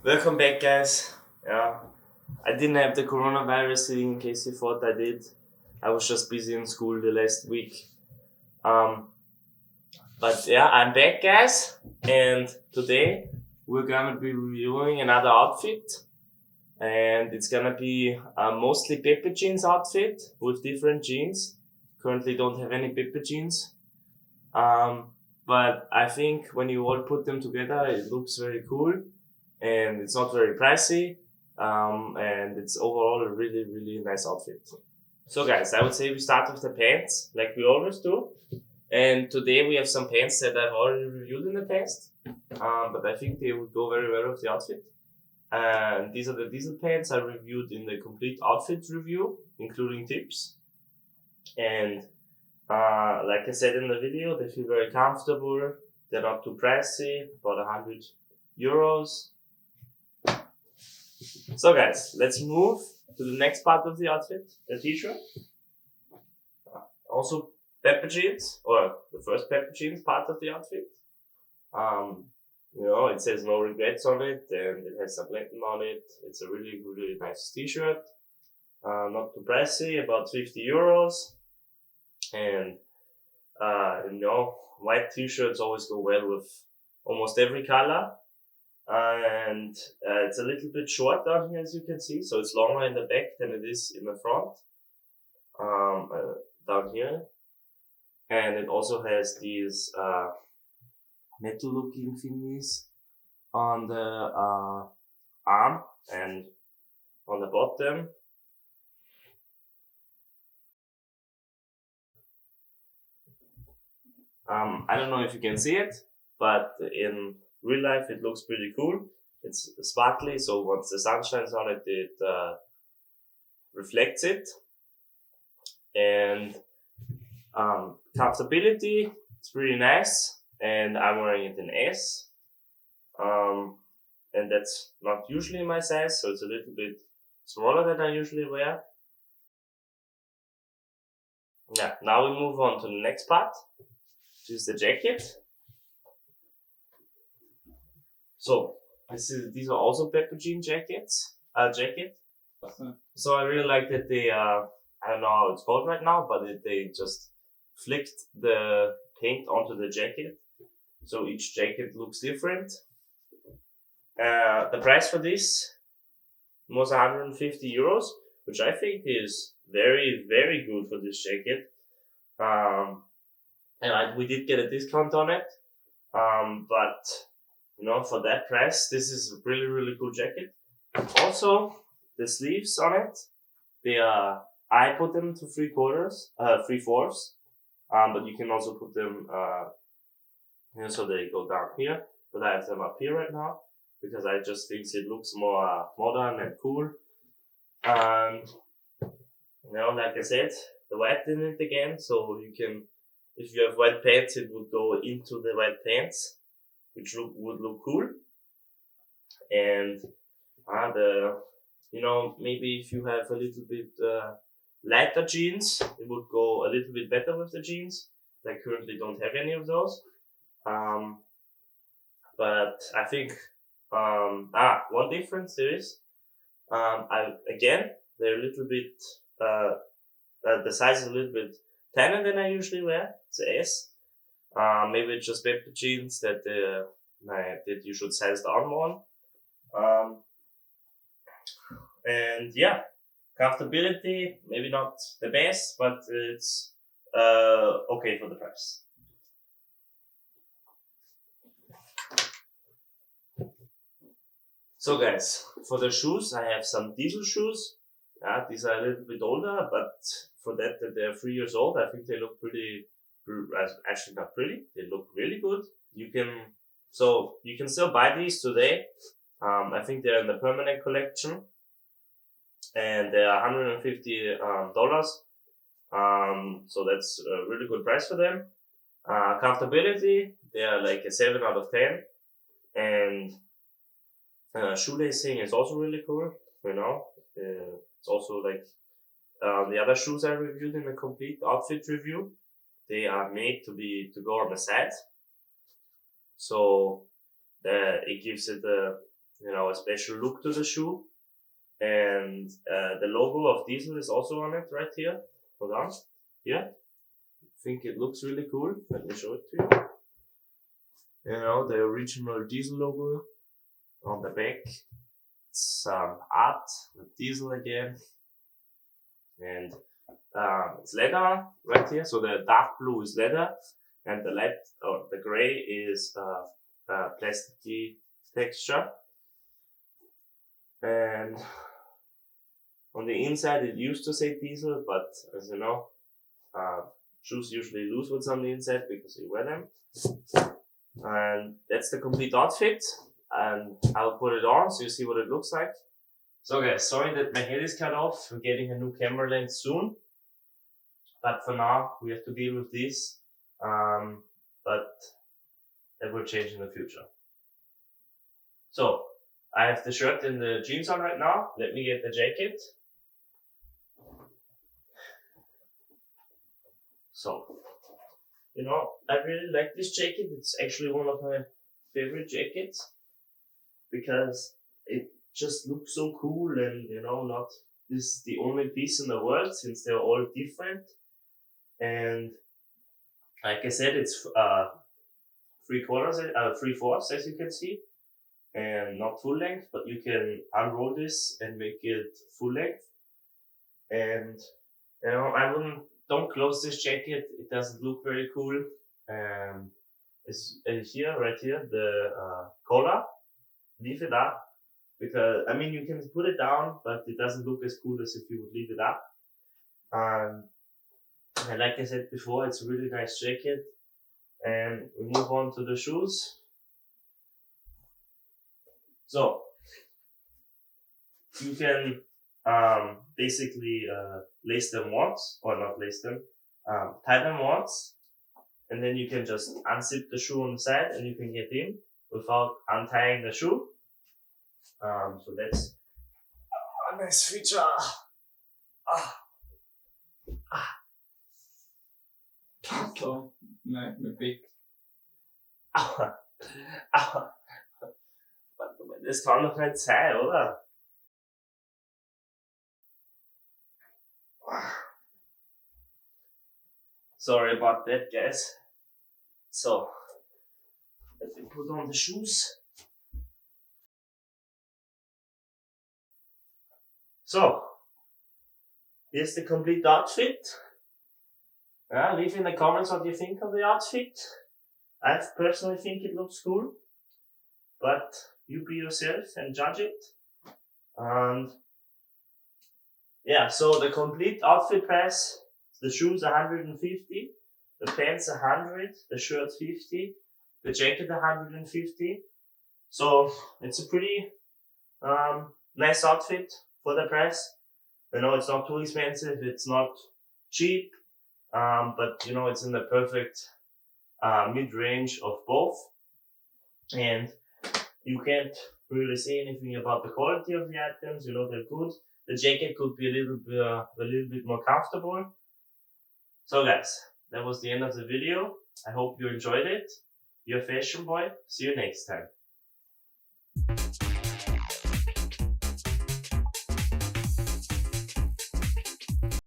Welcome back, guys. Yeah, I didn't have the coronavirus in case you thought I did. I was just busy in school the last week. Um, but yeah, I'm back, guys, and today we're gonna be reviewing another outfit, and it's gonna be a mostly Pepe jeans outfit with different jeans. Currently, don't have any Pepe jeans. But I think when you all put them together, it looks very cool, and it's not very pricey, and it's overall a really, really nice outfit. So guys, I would say we start with the pants, like we always do. And today we have some pants that I've already reviewed in the past, but I think they would go very well with the outfit. And these are the diesel pants I reviewed in the complete outfit review, including tips. And like I said in the video, they feel very comfortable. They're not too pricey, about 100 euros. So guys, let's move to the next part of the outfit, the t-shirt. Also Pepe jeans, or the first Pepe jeans part of the outfit. It says no regrets on it, and it has some Latin on it. It's a really, really nice t-shirt. Not too pricey, about 50 euros. And white t-shirts always go well with almost every color. And it's a little bit short down here, as you can see, so it's longer in the back than it is in the front, down here. And it also has these metal looking thingies on the arm and on the bottom. I don't know if you can see it, but in real life it looks pretty cool. It's sparkly, so once the sun shines on it, it reflects it. And comfortability, it's pretty nice, and I'm wearing it in S. And that's not usually my size, so it's a little bit smaller than I usually wear. Yeah, now we move on to the next part, which is the jacket. So these are also Pepe jean jacket. So I really like that they I don't know how it's called right now, but they just flicked the paint onto the jacket, so each jacket looks different. The price for this was 150 euros, which I think is very, very good for this jacket. And we did get a discount on it. But for that price, this is a really, really cool jacket. Also, the sleeves on it, I put them to 3/4, but you can also put them, so they go down here. But I have them up here right now because I just think it looks more modern and cool. And like I said, the white in it again, so you can, if you have white pants, it would go into the white pants, which would look cool. And maybe if you have a little bit lighter jeans, it would go a little bit better with the jeans. I currently don't have any of those. But I think one difference there is, they're a little bit the size is a little bit thinner than I usually wear. It's a S. Maybe it's just Pepe jeans that you should size down more on. And yeah, comfortability, maybe not the best, but it's okay for the price. So guys, for the shoes, I have some diesel shoes. These are a little bit older, but for that they're 3 years old, I think they look pretty, actually not pretty, they look really good. You can still buy these today. I think they're in the permanent collection, and they are $150. So that's a really good price for them. Comfortability, they are like a 7 out of 10, and shoelacing is also really cool. It's also like the other shoes I reviewed in the complete outfit review. They are made to go on the side, so it gives it a special look to the shoe. And the logo of Diesel is also on it right here. Hold on. Yeah. I think it looks really cool. Let me show it to you. The original Diesel logo on the back. It's art with Diesel again. And it's leather right here. So the dark blue is leather, and the gray is plasticky texture. And on the inside it used to say Diesel, but as you know, shoes usually lose what's on the inside because you wear them. And that's the complete outfit, and I'll put it on so you see what it looks like. So guys, sorry that my head is cut off. I'm getting a new camera lens soon, but for now we have to deal with this. But that will change in the future. So I have the shirt and the jeans on right now. Let me get the jacket. So, I really like this jacket. It's actually one of my favorite jackets because it just looks so cool, and not this is the only piece in the world since they're all different. And like I said, it's 3/4 as you can see, and not full length, but you can unroll this and make it full length. And don't close this jacket, it doesn't look very cool. It's right here, the collar, leave it up, because you can put it down, but it doesn't look as cool as if you would leave it up. And like I said before, it's a really nice jacket. And we move on to the shoes. So you can basically lace them once, or not lace them, tie them once, and then you can just unzip the shoe on the side and you can get in without untying the shoe. So that's a nice feature. Så, nej, med big. Das kann doch nicht sein, oder? Sorry about that, guys. So, let me put on the shoes. So, here's the complete outfit. Leave in the comments what you think of the outfit. I personally think it looks cool, but you be yourself and judge it. And so the complete outfit price, the shoes 150, the pants 100, the shirt 50, the jacket 150. So it's a pretty nice outfit for the price. It's not too expensive, it's not cheap, but it's in the perfect mid-range of both. And you can't really say anything about the quality of the items. They're good. The jacket could be a little bit more comfortable. So guys, that was the end of the video. I hope you enjoyed it. Your Fashionboy. See you next time.